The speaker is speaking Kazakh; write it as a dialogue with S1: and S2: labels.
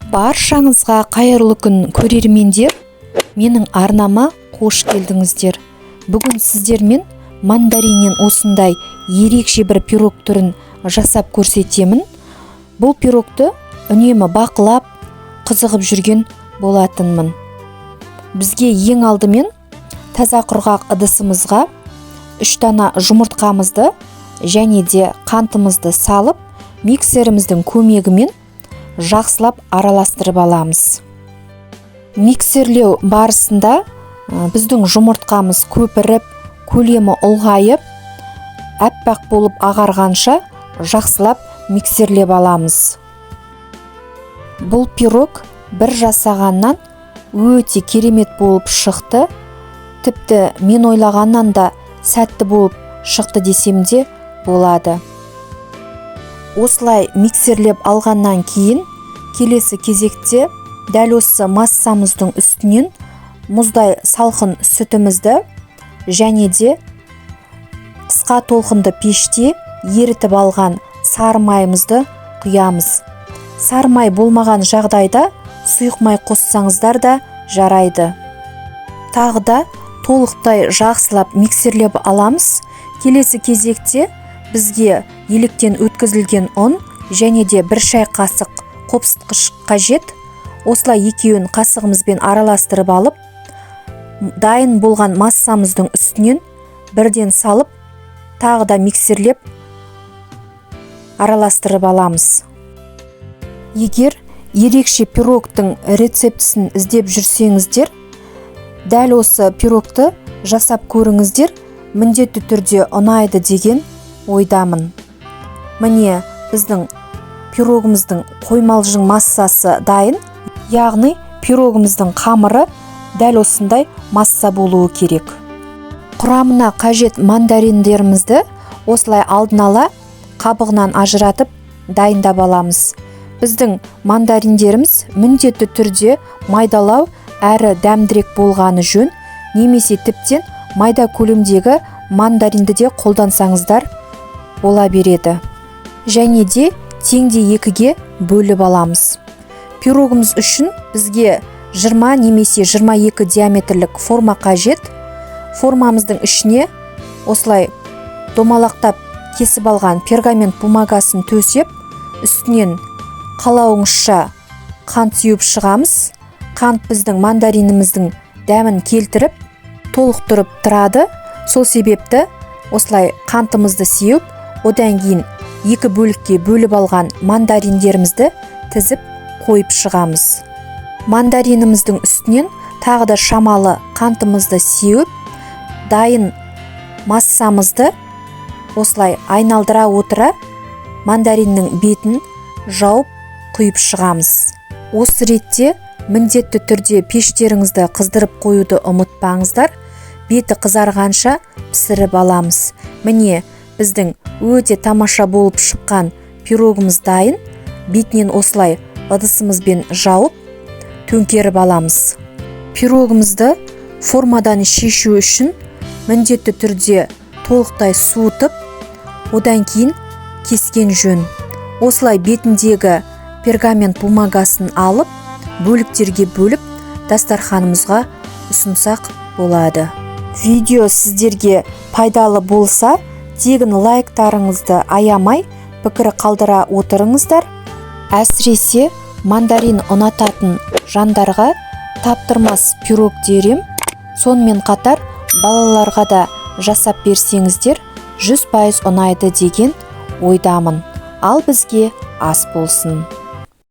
S1: Баршаңызға қайырлы күн көрермендер, менің арнама қош келдіңіздер. Бүгін сіздермен мандариннен осындай ерекше бір пирог түрін жасап көрсетемін. Бұл пирогты үнемі бақылап, қызығып жүрген болатынмын. Бізге ең алдымен таза құрғақ ыдысымызға 3 дана жұмыртқамызды және де қантымызды салып, миксеріміздің көмегімен жақсылап араластырып аламыз. Миксерлеу барысында біздің жұмыртқамыз көпіріп, көлемі ұлғайып, әппақ болып ағарғанша жақсылап миксерлеп аламыз. Бұл пирог бір жасағаннан өте керемет болып шықты. Тіпті мен ойлағаннан да сәтті болып шықты десем де болады. Осылай миксерлеп алғаннан кейін, келесі кезекте дәл осы массамыздың үстінен мұздай салқын сүтімізді және де қысқа толқынды пеште ерітіп алған сары майымызды құямыз. Сары май болмаған жағдайда сұйық май қоссаңыздар да жарайды. Тағы да толықтай жақсылап миксерлеп аламыз. Келесі кезекте бізге електен өткізілген ұн және де 1 шай қасық қопсытқыш қажет. Осылай екеуін қасығымызбен араластырып алып, дайын болған массамыздың үстінен бірден салып, тағы да миксерлеп араластырып аламыз. Егер ерекше пирогтың рецептісін іздеп жүрсеңіздер, дәл осы пирогты жасап көріңіздер, міндетті түрде ұнайды деген ойдамын. Міне біздің пирогымыздың қоймалжың массасы дайын, яғни пирогымыздың қамыры дәл осындай масса болуы керек. Құрамына қажет мандариндерімізді осылай алдын ала қабығынан ажыратып дайындап аламыз. Біздің мандариндеріміз міндетті түрде майдалау әрі дәмдірек болғаны жөн, немесе тіптен майда көлемдегі мандаринді де қолдансаңыздар бола береді. Және де теңде 2-ге бөліп аламыз. Пирогымыз үшін бізге 20 немесе 22 диаметрлік форма қажет. Формамыздың ішіне осылай домалақтап кесіп алған пергамент бумагасын төсеп, үстінен қалауыңызша қант сеуіп шығамыз. Қант біздің мандариніміздің дәмін келтіріп, толықтырып тұрады. Сол себепті осылай қантымызды сеуіп, одан кейін 2 бөлікке бөліп алған мандариндерімізді тізіп қойып шығамыз. Мандариніміздің үстінен тағы да шамалы қантымызды сеуіп, дайын массамызды осылай айналдыра отыра мандариннің бетін жауып құйып шығамыз. Осы ретте міндетті түрде пештеріңізді қыздырып қоюды ұмытпаңыздар. Беті қызарғанша пісіріп аламыз. Міне біздің өте тамаша болып шыққан пирогымыз дайын. Бетінен осылай ыдысымызбен жауып, төңкеріп аламыз. Пирогымызды формадан шешу үшін міндетті түрде толықтай суытып, одан кейін кескен жөн. Осылай бетіндегі пергамент бумагасын алып, бөліктерге бөліп, дастарханымызға ұсынсақ болады. Видео сіздерге пайдалы болса, тегін лайктарыңызды аямай пікір қалдыра отырыңыздар. Әсіресе мандарин ұнататын жандарға таптырмас пирог дерем. Сонымен қатар балаларға да жасап берсеңіздер 100% ұнайды деген ойдамын. Ал бізге ас болсын.